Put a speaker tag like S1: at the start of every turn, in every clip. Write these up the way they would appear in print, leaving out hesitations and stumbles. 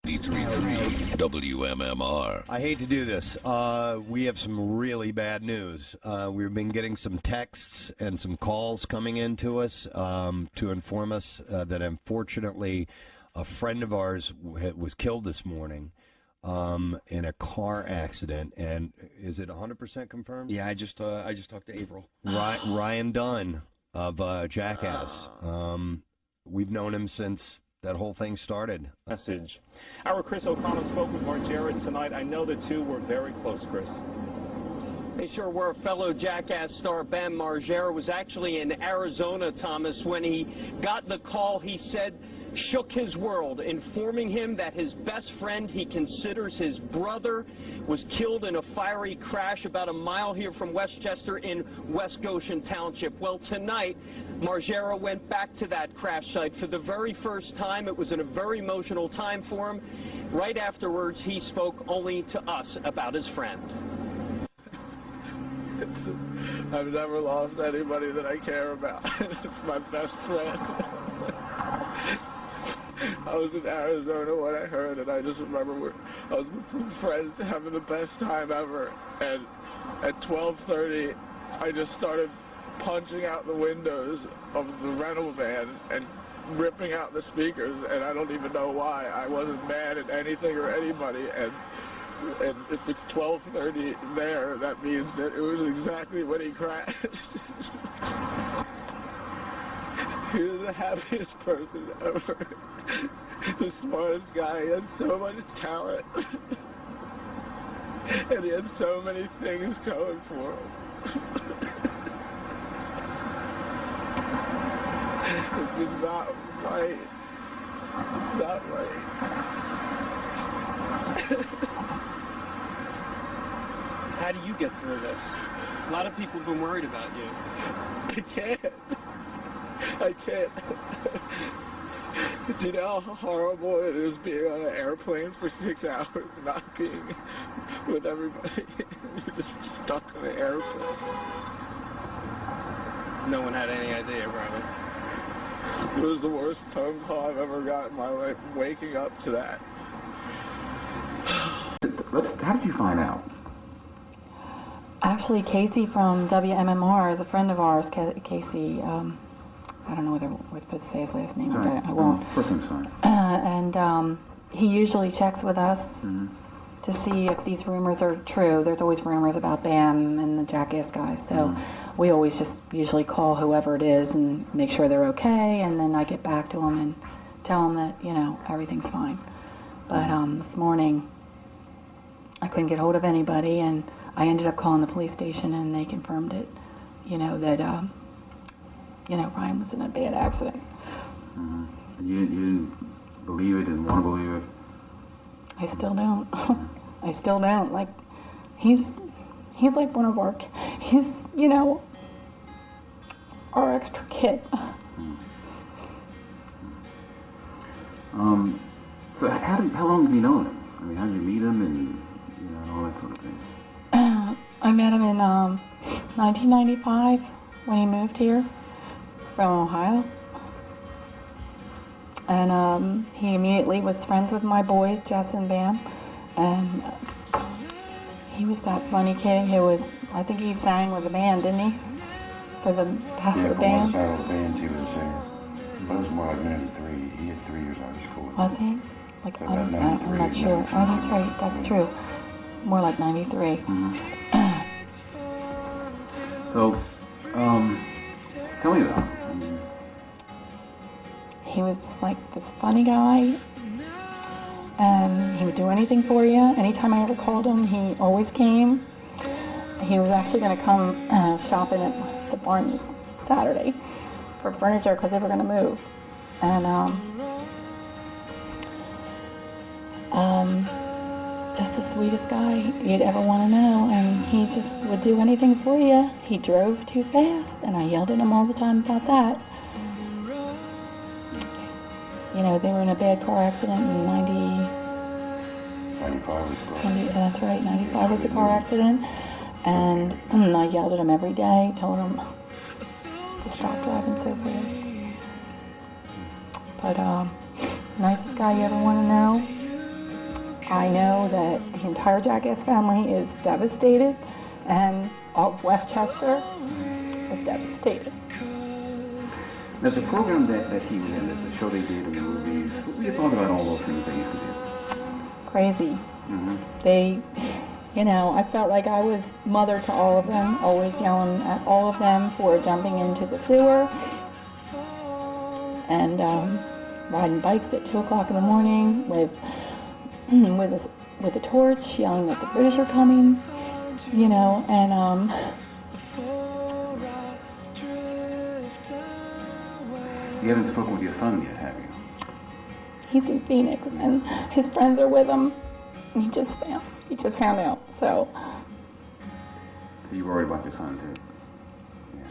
S1: 93.3 WMMR.
S2: I hate to do this. We have some really bad news. We've been getting some texts and some calls coming in to us to inform us that unfortunately a friend of ours was killed this morning in a car accident. And is it 100% confirmed?
S3: Yeah, I just talked to April.
S2: Ryan Dunn of Jackass. We've known him since that whole thing started.
S4: Message. Our Chris O'Connell spoke with Margera tonight. I know the two were very close, Chris.
S5: They sure were. Fellow Jackass star Bam Margera was actually in Arizona, Thomas, when he got the call. He said shook his world, informing him that his best friend he considers his brother was killed in a fiery crash about a mile here from Westchester in West Goshen Township. Well, tonight, Margera went back to that crash site for the very first time. It was a very emotional time for him. Right afterwards, he spoke only to us about his friend.
S6: I've never lost anybody that I care about. It's my best friend. I was in Arizona when I heard it. I just remember I was with some friends having the best time ever. And at 12:30, I just started punching out the windows of the rental van and ripping out the speakers. And I don't even know why. I wasn't mad at anything or anybody. And if it's 12:30 there, that means that it was exactly when he crashed. He was the happiest person ever. The smartest guy. He had so much talent. And he had so many things going for him. It's not right. It's not right.
S5: How do you get through this? A lot of people have been worried about you.
S6: I can't. Do you know how horrible it is being on an airplane for 6 hours, not being with everybody? You're just stuck on an airplane.
S5: No one had any idea, probably.
S6: It was the worst phone call I've ever got in my life, waking up to that.
S7: How did you find out?
S8: Actually, Casey from WMMR is a friend of ours. Casey, I don't know whether we're supposed to say his last name.
S7: Sorry.
S8: I won't.
S7: First name's fine.
S8: And he usually checks with us to see if these rumors are true. There's always rumors about Bam and the Jackass guys, so we always just usually call whoever it is and make sure they're okay, and then I get back to them and tell them that, you know, everything's fine. But this morning, I couldn't get hold of anybody, and I ended up calling the police station, and they confirmed it, you know, that, you know, Ryan was in a bad accident.
S7: You didn't believe it, didn't want to believe it?
S8: I still don't. I still don't. Like, he's like one of our, he's, you know, our extra kid.
S7: So how long have you known him? I mean, how did you meet him and, you know, and all that sort of thing?
S8: I met him in 1995 when he moved here from Ohio. And he immediately was friends with my boys, Jess and Bam. And he was that funny kid who was, I think he sang with the band, didn't he? For the half of the band.
S9: Yeah, for the band he was there. But it was more like 93. He had 3 years on his school.
S8: Was he? Like,
S9: Yeah,
S8: I'm
S9: 93,
S8: not sure.
S9: 93.
S8: Oh, that's right. That's true. More like 93.
S7: So, tell me about him. I mean,
S8: He was just like this funny guy, and he would do anything for you. Anytime I ever called him, he always came. He was actually going to come shopping at the barn this Saturday for furniture because they were going to move. And just the sweetest guy you'd ever want to know, and he just would do anything for you. He drove too fast, and I yelled at him all the time about that. You know, they were in a bad car accident in
S9: 95 was the
S8: 90, that's right, 95 was the car accident. And I yelled at him every day, told him to stop driving so fast. But nicest guy you ever want to know. I know that the entire Jackass family is devastated, and all of Westchester is devastated.
S7: Now, the program that he was in, the show they did in the movies, what do you thought about all those things they used to do?
S8: Crazy.
S7: Mm-hmm.
S8: They, I felt like I was mother to all of them, always yelling at all of them for jumping into the sewer and riding bikes at 2 o'clock in the morning with a torch, yelling that the British are coming, and
S7: You haven't spoken with your son yet, have you?
S8: he's in Phoenix and his friends are with him, and he just found out. So
S7: So you're worried about your son too? Yeah.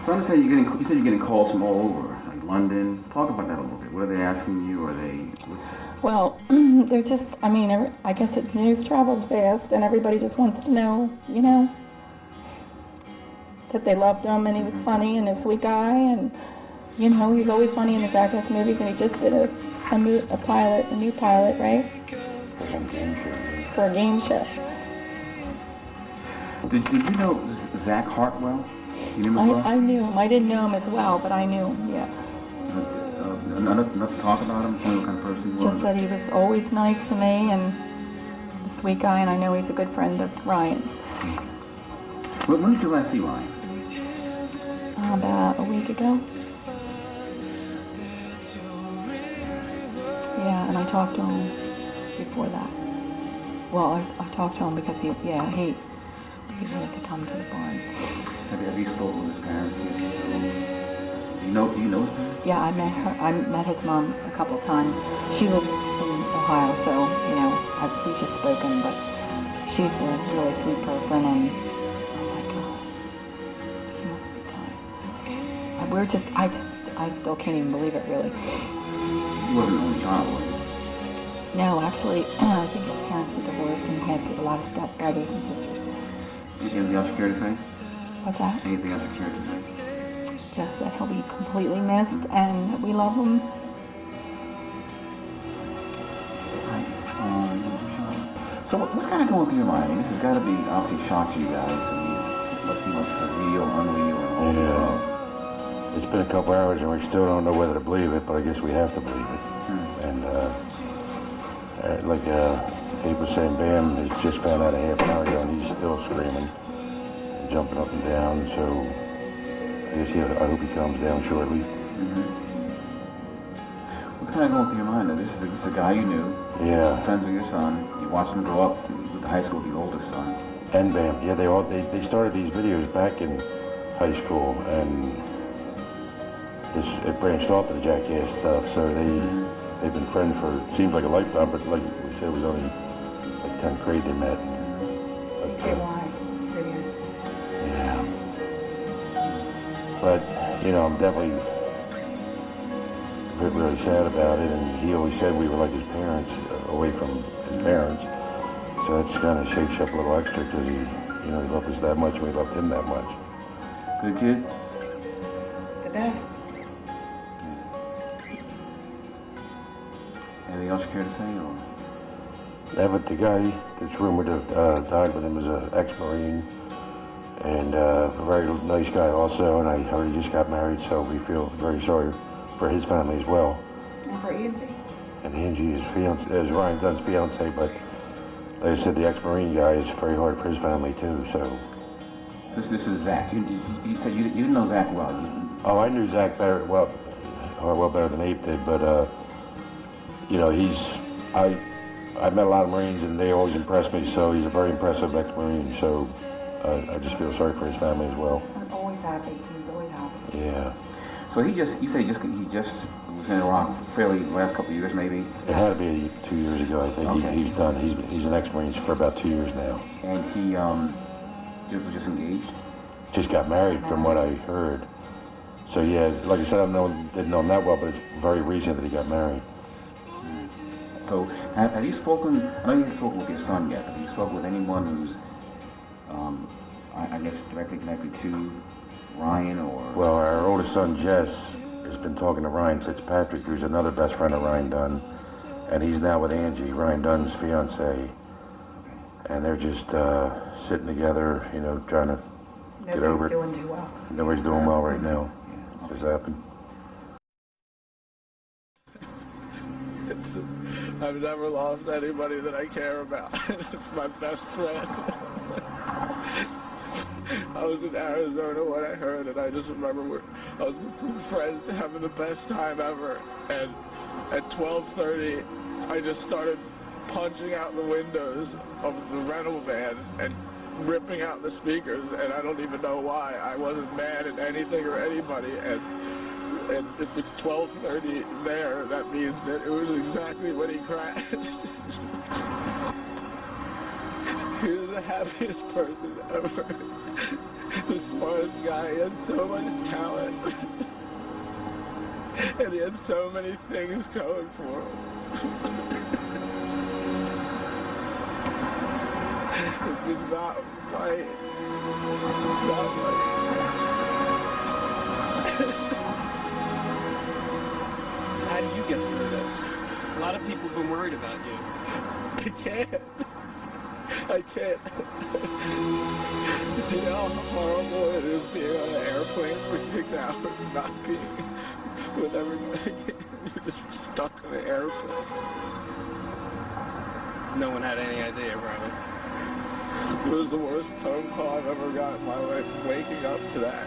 S7: So I understand you said you're getting calls from all over, like London. Talk about that a little bit. What are they asking you?
S8: well, they're just, I guess it's news travels fast, and everybody just wants to know, that they loved him, and he was funny, and a sweet guy, and, he's always funny in the Jackass movies, and he just did a new pilot, right? For a game show.
S7: Did you know Zach Hartwell? You knew him as well?
S8: I knew him. I didn't know him as well, but I knew him, yeah.
S7: Enough to talk about him? What kind of person he was?
S8: Just that he was always nice to me, and a sweet guy, and I know he's a good friend of Ryan's.
S7: When did you last see Ryan?
S8: About a week ago. Yeah, and I talked to him before that. Well, I talked to him because he wanted to come to the barn.
S7: Have you spoken with his parents yet? Do you know his parents?
S8: Yeah, I met his mom a couple times. She lives in Ohio, so we've just spoken. But she's a really sweet person, and oh my God, she must be tired. I still can't even believe it, really.
S7: He wasn't the only child, was he?
S8: No, actually, I think his parents were divorced, and he had a lot of step brothers and sisters.
S7: Anything else you care to say?
S8: What's that?
S7: Anything else you care to say?
S8: Just that he'll be completely missed, and that we love him.
S7: So what's kind of going through your mind? This has got to be obviously shocked you guys. Must seem like surreal, unreal, and all that.
S9: It's been a couple hours and we still don't know whether to believe it, but I guess we have to believe it. And like Abe was saying, Bam has just found out a half an hour ago and he's still screaming and jumping up and down. So I guess I hope he calms down shortly.
S7: What's kind of going through your mind? This is a guy you knew.
S9: Yeah.
S7: Friends with your son. You watched him grow up with the high school, the older son.
S9: And Bam, yeah, they started these videos back in high school, and it branched off to the Jackass stuff. So they've been friends for seems like a lifetime, but like we said, it was only like 10th grade they met. But, yeah. But I'm definitely really sad about it, and he always said we were like his parents, away from his parents. So that's kind of shakes you up a little extra because he loved us that much and we loved him that much.
S7: Good kid?
S8: The best.
S7: Anything else you care to say? Or?
S9: Yeah, but the guy that's rumored to have died with him was an ex-Marine and a very nice guy also, and I heard he just got married, so we feel very sorry for his family as well.
S8: And for Angie.
S9: And Angie is Ryan Dunn's fiance, but like I said, the ex-Marine guy is very hard for his family too, so.
S7: This is Zach. You said you didn't know Zach well.
S9: Oh, I knew Zach better, well better than Abe did, but I met a lot of Marines and they always impressed me, so he's a very impressive ex-Marine, so I just feel sorry for his family as well.
S8: I'm always happy. He's always happy.
S9: Yeah.
S7: So he just was in Iraq fairly the last couple of years, maybe?
S9: It had to be 2 years ago, I think.
S7: Okay.
S9: He's done. He's an ex-Marine for about 2 years now.
S7: And he was just engaged?
S9: Just got married from what I heard. So yeah, like I said, didn't know him that well, but it's very recent that he got married.
S7: So have you spoken, I know you haven't spoken with your son yet, but have you spoken with anyone who's, I guess, directly connected to Ryan or?
S9: Well, our oldest son, Jess, has been talking to Ryan Fitzpatrick, who's another best friend of Ryan Dunn. and he's now with Angie, Ryan Dunn's fiance, and they're just sitting together, you know, trying to get over it.
S8: Nobody's doing too well.
S9: Nobody's doing well right now. It just happened.
S6: I've never lost anybody that I care about. It's my best friend. I was in Arizona when I heard it. I just remember I was with some friends having the best time ever. And at 12:30, I just started punching out the windows of the rental van and ripping out the speakers. And I don't even know why. I wasn't mad at anything or anybody. And if it's 12:30 there, that means that it was exactly when he crashed. He was the happiest person ever. The smartest guy. He had so much talent. And he had so many things going for him. It was not right. Not right.
S5: How do you get through this? A lot of people have been worried about you.
S6: I can't. I can't. Do you know how horrible it is being on an airplane for 6 hours, not being with everybody? You're just stuck on an airplane.
S5: No one had any idea, probably.
S6: It was the worst phone call I've ever got in my life, waking up to that.